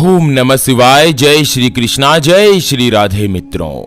ओम नमः शिवाय। जय श्री कृष्णा, जय श्री राधे। मित्रों,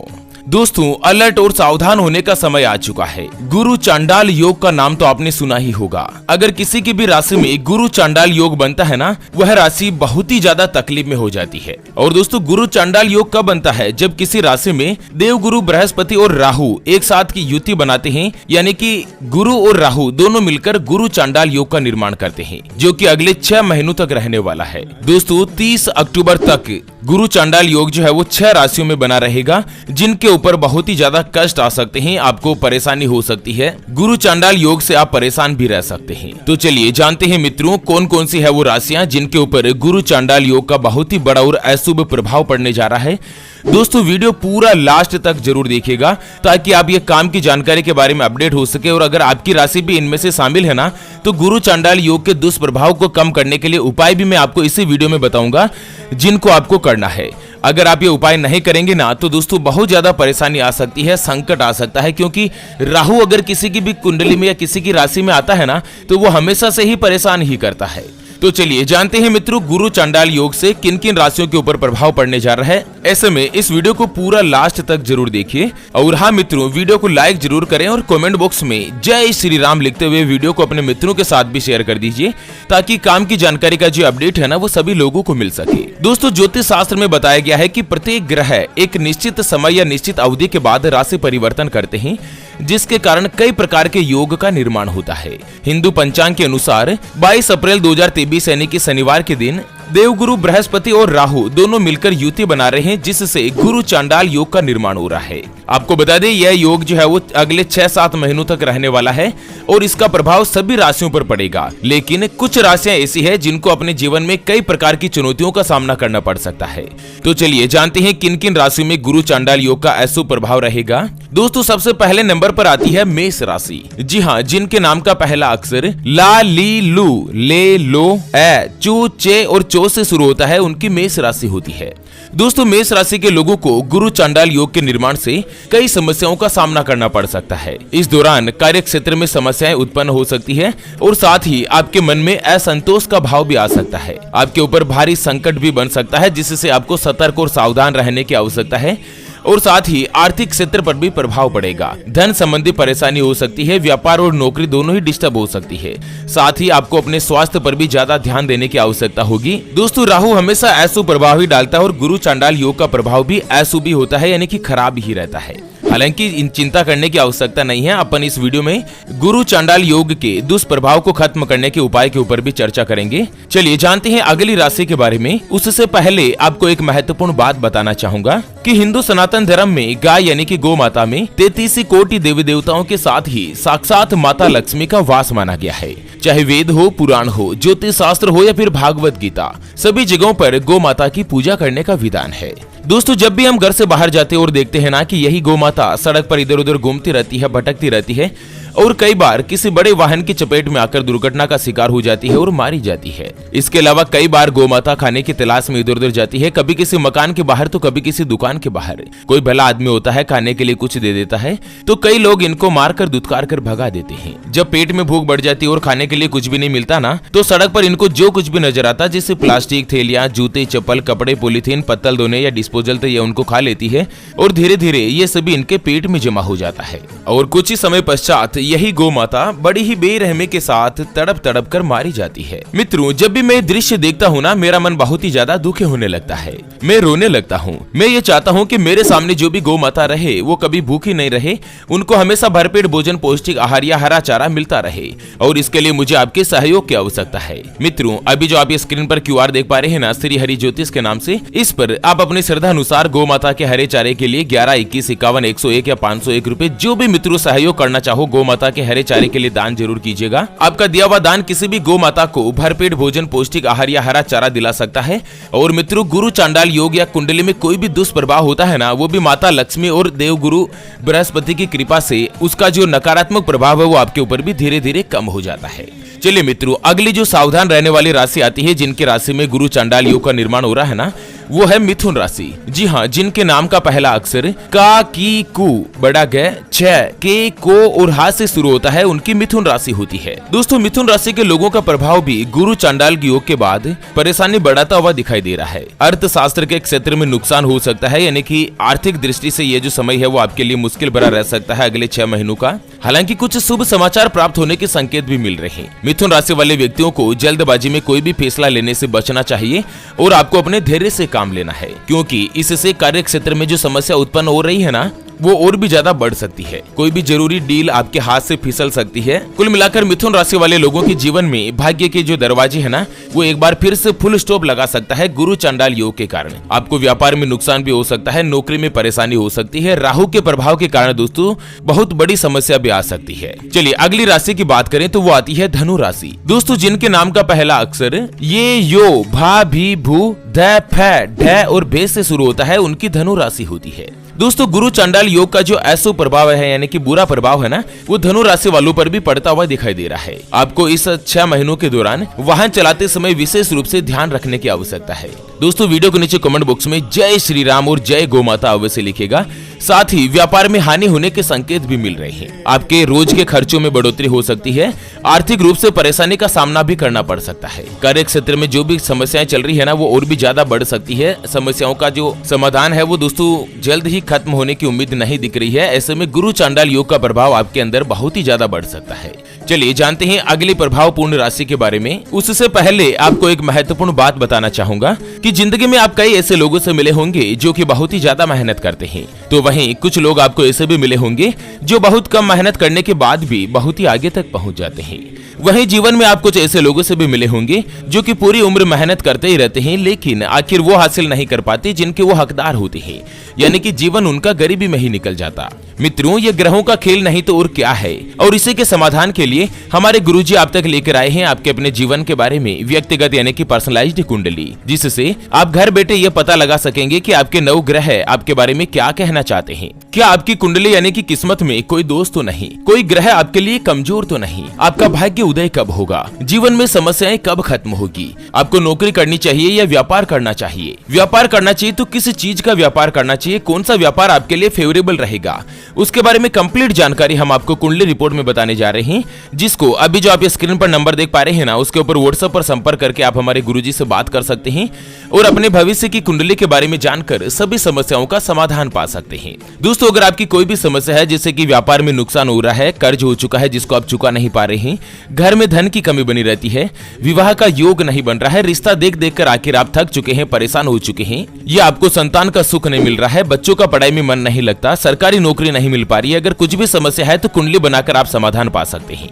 दोस्तों, अलर्ट और सावधान होने का समय आ चुका है। गुरु चांडाल योग का नाम तो आपने सुना ही होगा। अगर किसी की भी राशि में गुरु चांडाल योग बनता है ना, वह राशि बहुत ही ज्यादा तकलीफ में हो जाती है। और दोस्तों, गुरु चांडाल योग कब बनता है? जब किसी राशि में देव गुरु बृहस्पति और राहु एक साथ की युति बनाते हैं, यानी कि गुरु और राहु दोनों मिलकर गुरु चांडाल योग का निर्माण करते हैं, जो कि अगले 6 महीनों तक रहने वाला है। दोस्तों, 30 अक्टूबर तक गुरु चांडाल योग जो है वो 6 राशियों में बना रहेगा, जिनके ऊपर बहुत ही ज्यादा कष्ट आ सकते हैं, आपको परेशानी हो सकती है। गुरु चांडाल योग से आप परेशान भी रह सकते हैं। तो चलिए जानते हैं मित्रों, कौन कौन सी है वो राशियां जिनके ऊपर गुरु चांडाल योग का बहुत ही बड़ा और अशुभ प्रभाव पड़ने जा रहा है। दोस्तों, वीडियो पूरा लास्ट तक जरूर देखिएगा ताकि आप ये काम की जानकारी के बारे में अपडेट हो सके। और अगर आपकी राशि भी इनमें से शामिल है ना, तो गुरु चांडाल योग के दुष्प्रभाव को कम करने के लिए उपाय भी मैं आपको इसी वीडियो में बताऊंगा, जिनको आपको करना है। अगर आप ये उपाय नहीं करेंगे ना, तो दोस्तों बहुत ज्यादा परेशानी आ सकती है, संकट आ सकता है। क्योंकि राहु अगर किसी की भी कुंडली में या किसी की राशि में आता है ना, तो वो हमेशा से ही परेशान ही करता है। तो चलिए जानते हैं मित्रों, गुरु चांडाल योग से किन किन राशियों के ऊपर प्रभाव पड़ने जा रहा है। ऐसे में इस वीडियो को पूरा लास्ट तक जरूर देखिए। और हाँ मित्रों, वीडियो को लाइक जरूर करें और कमेंट बॉक्स में जय श्री राम लिखते हुए वीडियो को अपने मित्रों के साथ भी शेयर कर दीजिए, ताकि काम की जानकारी का जो अपडेट है ना, वो सभी लोगों को मिल सके। दोस्तों, ज्योतिष शास्त्र में बताया गया है कि प्रत्येक ग्रह एक निश्चित समय या निश्चित अवधि के बाद राशि परिवर्तन करते हैं, जिसके कारण कई प्रकार के योग का निर्माण होता है। हिंदू पंचांग के अनुसार 22 अप्रैल 2023 यानी कि शनिवार के दिन देवगुरु बृहस्पति और राहु दोनों मिलकर युति बना रहे हैं, जिससे गुरु चांडाल योग का निर्माण हो रहा है। आपको बता दें, यह योग जो है वो अगले 6-7 महीनों तक रहने वाला है और इसका प्रभाव सभी राशियों पर पड़ेगा। लेकिन कुछ राशियां ऐसी है जिनको अपने जीवन में कई प्रकार की चुनौतियों का सामना करना पड़ सकता है। तो चलिए जानते हैं किन किन राशियों में गुरु चांडाल योग का अशुभ प्रभाव रहेगा। दोस्तों, सबसे पहले नंबर पर आती है मेष राशि। जी हाँ, जिनके नाम का पहला अक्षर ला, ली, लू, ले, लो, ए, चू, चे और चो से शुरू होता है, उनकी मेष राशि होती है। दोस्तों, मेष राशि के लोगों को गुरु चांडाल योग के निर्माण से कई समस्याओं का सामना करना पड़ सकता है। इस दौरान कार्य क्षेत्र में समस्याएं उत्पन्न हो सकती है और साथ ही आपके मन में असंतोष का भाव भी आ सकता है। आपके ऊपर भारी संकट भी बन सकता है, जिससे आपको सतर्क और सावधान रहने की आवश्यकता है। और साथ ही आर्थिक क्षेत्र पर भी प्रभाव पड़ेगा। धन संबंधी परेशानी हो सकती है, व्यापार और नौकरी दोनों ही डिस्टर्ब हो सकती है। साथ ही आपको अपने स्वास्थ्य पर भी ज्यादा ध्यान देने की आवश्यकता होगी। दोस्तों, राहु हमेशा अशुभ प्रभाव ही डालता है और गुरु चांडाल योग का प्रभाव भी अशुभ ही होता है, यानी कि खराब ही रहता है। हालांकि इन चिंता करने की आवश्यकता नहीं है। अपन इस वीडियो में गुरु चांडाल योग के दुष्प्रभाव को खत्म करने के उपाय के ऊपर भी चर्चा करेंगे। चलिए जानते हैं अगली राशि के बारे में। उससे पहले आपको एक महत्वपूर्ण बात बताना चाहूंगा कि हिंदू सनातन धर्म में गाय यानी कि गौ माता में 33 कोटि देवी देवताओं के साथ ही साक्षात माता लक्ष्मी का वास माना गया है। चाहे वेद हो, पुराण हो, ज्योतिष शास्त्र हो या फिर भागवत गीता, सभी जगहों पर गौ माता की पूजा करने का विधान है। दोस्तों, जब भी हम घर से बाहर जाते हैं और देखते हैं ना कि यही गौ माता सड़क पर इधर उधर घूमती रहती है, भटकती रहती है और कई बार किसी बड़े वाहन की चपेट में आकर दुर्घटना का शिकार हो जाती है और मारी जाती है। इसके अलावा कई बार गौ माता खाने की तलाश में इधर उधर जाती है, कभी किसी मकान के बाहर तो कभी किसी दुकान के बाहर। कोई भला आदमी होता है, खाने के लिए कुछ दे देता है, तो कई लोग इनको मारकर दुत्कार कर भगा देते हैं। जब पेट में भूख बढ़ जाती है और खाने के लिए कुछ भी नहीं मिलता ना, तो सड़क पर इनको जो कुछ भी नजर आता, जैसे प्लास्टिक, थैलियां, जूते, चप्पल, कपड़े, पॉलीथीन, पत्तल धोने या डिस्पोजल, तो ये उनको खा लेती है और धीरे धीरे ये सभी इनके पेट में जमा हो जाता है। और कुछ ही समय पश्चात यही गौ माता बड़ी ही बेरहमी के साथ तड़प तड़प कर मारी जाती है। मित्रों, जब भी मैं दृश्य देखता हूँ ना, मेरा मन बहुत ही ज्यादा दुखी होने लगता है। मैं रोने लगता हूँ। मैं ये चाहता हूँ कि मेरे सामने जो भी गौ माता रहे, वो कभी भूखी नहीं रहे, उनको हमेशा भरपेट भोजन, पौष्टिक आहार या हरा चारा मिलता रहे। और इसके लिए मुझे आपके सहयोग की आवश्यकता है। मित्रों, अभी जो आप स्क्रीन पर QR देख पा रहे हैं ना, श्री हरि ज्योतिष के नाम से, इस पर आप अपनी श्रद्धा अनुसार गौ माता के हरे चारे के लिए 11, 21, 51, 101 या 501 रुपए, जो भी मित्रों सहयोग करना चाहो, गौ माता के हरे चारे के लिए दान जरूर कीजिएगा। आपका दिया हुआ दान किसी भी गौ माता को भरपेट भोजन, पौष्टिक आहार या हरा चारा दिला सकता है। और मित्रों, गुरु चांडाल योग या कुंडली में कोई भी दुष्प्रभाव होता है ना, वो भी माता लक्ष्मी और देव गुरु बृहस्पति की कृपा से उसका जो नकारात्मक प्रभाव है वो आपके ऊपर भी धीरे धीरे कम हो जाता है। चलिए मित्रों, अगली जो सावधान रहने वाली राशि आती है, जिनकी राशि में गुरु चांडाल योग का निर्माण हो रहा है ना, वो है मिथुन राशि। जी हाँ, जिनके नाम का पहला अक्षर का, की, कु, बड़ा ग, छ, के, को और हा से शुरू होता है, उनकी मिथुन राशि होती है। दोस्तों, मिथुन राशि के लोगों का प्रभाव भी गुरु चांडाल योग के बाद परेशानी बढ़ाता हुआ दिखाई दे रहा है। अर्थशास्त्र के क्षेत्र में नुकसान हो सकता है, यानी कि आर्थिक दृष्टि से ये जो समय है वो आपके लिए मुश्किल भरा रह सकता है अगले 6 महीनों का। हालांकि कुछ शुभ समाचार प्राप्त होने के संकेत भी मिल रहे हैं। मिथुन राशि वाले व्यक्तियों को जल्दबाजी में कोई भी फैसला लेने से बचना चाहिए और आपको अपने धैर्य से काम लेना है, क्योंकि इससे कार्य क्षेत्र में जो समस्या उत्पन्न हो रही है ना, वो और भी ज्यादा बढ़ सकती है। कोई भी जरूरी डील आपके हाथ से फिसल सकती है। कुल मिलाकर मिथुन राशि वाले लोगों के जीवन में भाग्य के जो दरवाजे है ना, वो एक बार फिर से फुल स्टॉप लगा सकता है गुरु चांडाल योग के कारण। आपको व्यापार में नुकसान भी हो सकता है, नौकरी में परेशानी हो सकती है। राहु के प्रभाव के कारण दोस्तों बहुत बड़ी समस्या भी आ सकती है। चलिए अगली राशि की बात करें तो वो आती है धनु राशि। दोस्तों, जिनके नाम का पहला अक्षर ये, यो, भा, भी, भू, ध, फ, ढ और भे से शुरू होता है, उनकी धनु राशि होती है। दोस्तों, गुरु चांडाल योग का जो अशुभ प्रभाव है, यानी कि बुरा प्रभाव है ना, वो धनु राशि वालों पर भी पड़ता हुआ दिखाई दे रहा है। आपको इस 6 महीनों के दौरान वाहन चलाते समय विशेष रूप से ध्यान रखने की आवश्यकता है। दोस्तों, वीडियो के नीचे कमेंट बॉक्स में जय श्री राम और जय गौ माता अवश्य लिखेगा। साथ ही व्यापार में हानि होने के संकेत भी मिल रहे हैं। आपके रोज के खर्चों में बढ़ोतरी हो सकती है। आर्थिक रूप से परेशानी का सामना भी करना पड़ सकता है। कार्य क्षेत्र में जो भी समस्याएं चल रही है ना, वो और भी ज्यादा बढ़ सकती है। समस्याओं का जो समाधान है वो दोस्तों जल्द ही खत्म होने की उम्मीद नहीं दिख रही है। ऐसे में गुरु चांडाल योग का प्रभाव आपके अंदर बहुत ही ज्यादा बढ़ सकता है। चलिए जानते हैं अगली प्रभावपूर्ण राशि के बारे में। उससे पहले आपको एक महत्वपूर्ण बात बताना चाहूंगा कि जिंदगी में आप कई ऐसे लोगों से मिले होंगे जो कि बहुत ही ज्यादा मेहनत करते हैं, तो वहीं कुछ लोग आपको ऐसे भी मिले होंगे जो बहुत कम मेहनत करने के बाद भी बहुत ही आगे तक पहुंच जाते हैं। वहीं जीवन में आप कुछ ऐसे लोगों से भी मिले होंगे जो कि पूरी उम्र मेहनत करते ही रहते हैं, लेकिन आखिर वो हासिल नहीं कर पाते जिनके वो हकदार होते हैं, यानी कि जीवन उनका गरीबी में ही निकल जाता। मित्रों, ये ग्रहों का खेल नहीं तो और क्या है, और इसी के समाधान के लिए हमारे गुरुजी आप तक लेकर आए हैं आपके अपने जीवन के बारे में व्यक्तिगत यानी कि पर्सनलाइज्ड कुंडली, जिससे आप घर बैठे ये पता लगा सकेंगे कि आपके 9 ग्रह आपके बारे में क्या कहना चाहते हैं। क्या आपकी कुंडली यानी कि किस्मत में कोई दोष तो नहीं, कोई ग्रह आपके लिए कमजोर तो नहीं, आपका भाग्य उदय कब होगा, जीवन में समस्याएं कब खत्म होगी, आपको नौकरी करनी चाहिए या व्यापार करना चाहिए, व्यापार करना चाहिए तो किस चीज का व्यापार करना चाहिए, कौन सा व्यापार आपके लिए फेवरेबल रहेगा, उसके बारे में कंप्लीट जानकारी हम आपको कुंडली रिपोर्ट में बताने जा रहे हैं, जिसको अभी जो आप स्क्रीन पर नंबर देख पा रहे हैं ना, उसके ऊपर व्हाट्सएप पर संपर्क करके आप हमारे गुरुजी से बात कर सकते हैं और अपने भविष्य की कुंडली के बारे में जानकर सभी समस्याओं का समाधान पा सकते हैं। दोस्तों, अगर आपकी कोई भी समस्या है जैसे कि व्यापार में नुकसान हो रहा है, कर्ज हो चुका है जिसको आप चुका नहीं पा रहे हैं, घर में धन की कमी बनी रहती है, विवाह का योग नहीं बन रहा है, रिश्ता देख देख कर आखिर आप थक चुके हैं, परेशान हो चुके हैं, या आपको संतान का सुख नहीं मिल रहा है, बच्चों का पढ़ाई में मन नहीं लगता, सरकारी नौकरी नहीं मिल पा रही है, अगर कुछ भी समस्या है तो कुंडली बनाकर आप समाधान पा सकते हैं।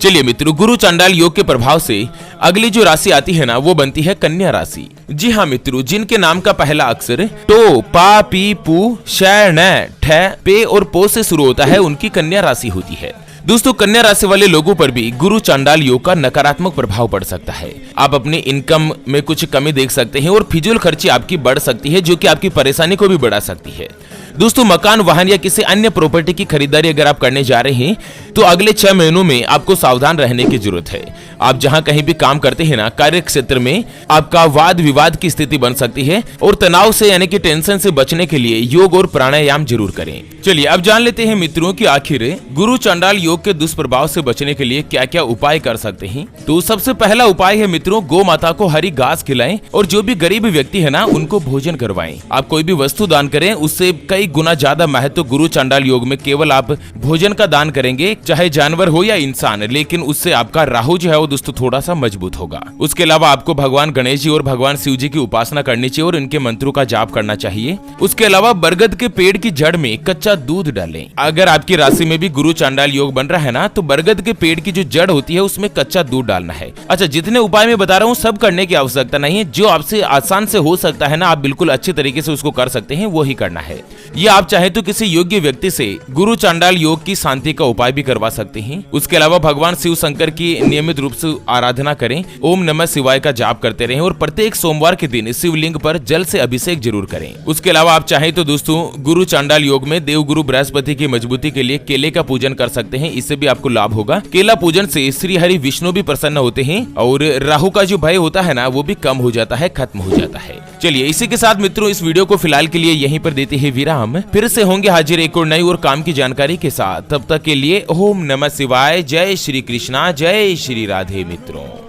चलिए मित्रों, गुरु चांडाल योग के प्रभाव से अगली जो राशि आती है ना, वो बनती है कन्या राशि। जी हाँ मित्रों, जिनके नाम का पहला अक्षर टो, पा, पी, पू, श, न, ठ, पे और पो से शुरू होता है, उनकी कन्या राशि होती है। दोस्तों, कन्या राशि वाले लोगों पर भी गुरु चांडाल योग का नकारात्मक प्रभाव पड़ सकता है। आप अपनी इनकम में कुछ कमी देख सकते हैं और फिजूल खर्ची आपकी बढ़ सकती है, जो कि आपकी परेशानी को भी बढ़ा सकती है। दोस्तों, मकान, वाहन या किसी अन्य प्रॉपर्टी की खरीदारी अगर आप करने जा रहे हैं तो अगले 6 महीनों में आपको सावधान रहने की जरूरत है। आप जहां कहीं भी काम करते हैं ना, कार्य क्षेत्र में आपका वाद विवाद की स्थिति बन सकती है और तनाव से यानी कि टेंशन से बचने के लिए योग और प्राणायाम जरूर करें। चलिए अब जान लेते हैं मित्रों कि आखिर गुरु चांडाल योग के दुष्प्रभाव से बचने के लिए क्या क्या उपाय कर सकते हैं। तो सबसे पहला उपाय है मित्रों, गौ माता को हरी घास खिलाएं और जो भी गरीब व्यक्ति है ना, उनको भोजन करवाएं। आप कोई भी वस्तु दान करें, उससे कई गुना ज्यादा महत्व गुरु चांडाल योग में केवल आप भोजन का दान करेंगे, चाहे जानवर हो या इंसान, लेकिन उससे आपका राहु जो है वो दोस्तों थोड़ा सा मजबूत होगा। उसके अलावा आपको भगवान गणेश जी और भगवान शिव जी की उपासना करनी चाहिए और इनके मंत्रों का जाप करना चाहिए। उसके अलावा बरगद के पेड़ की जड़ में कच्चा दूध डालें। अगर आपकी राशि में भी गुरु चांडाल योग बन रहा है ना, तो बरगद के पेड़ की जो जड़ होती है उसमें कच्चा दूध डालना है। अच्छा, जितने उपाय मैं बता रहा हूँ सब करने की आवश्यकता नहीं है, जो आपसे आसान से हो सकता है ना, आप बिल्कुल अच्छे तरीके से उसको कर सकते हैं, वो ही करना है। ये आप चाहे तो किसी योग्य व्यक्ति से गुरु चांडाल योग की शांति का उपाय भी करवा सकते हैं। उसके अलावा भगवान शिव शंकर की नियमित रूप से आराधना करें, ओम नमः शिवाय का जाप करते रहें और प्रत्येक सोमवार के दिन शिवलिंग पर जल से अभिषेक जरूर करें। उसके अलावा आप चाहें तो दोस्तों गुरु चांडाल योग में देवगुरु बृहस्पति की मजबूती के लिए केले का पूजन कर सकते हैं, इससे भी आपको लाभ होगा। केला पूजन से श्री हरि विष्णु भी प्रसन्न होते हैं और राहु का जो भय होता है ना, वो भी कम हो जाता है, खत्म हो जाता है। चलिए इसी के साथ मित्रों इस वीडियो को फिलहाल के लिए यहीं पर देते हैं विराम। फिर से होंगे हाजिर एक और नई और काम की जानकारी के साथ। तब तक के लिए ओम नमः शिवाय, जय श्री कृष्णा, जय श्री राधे मित्रों।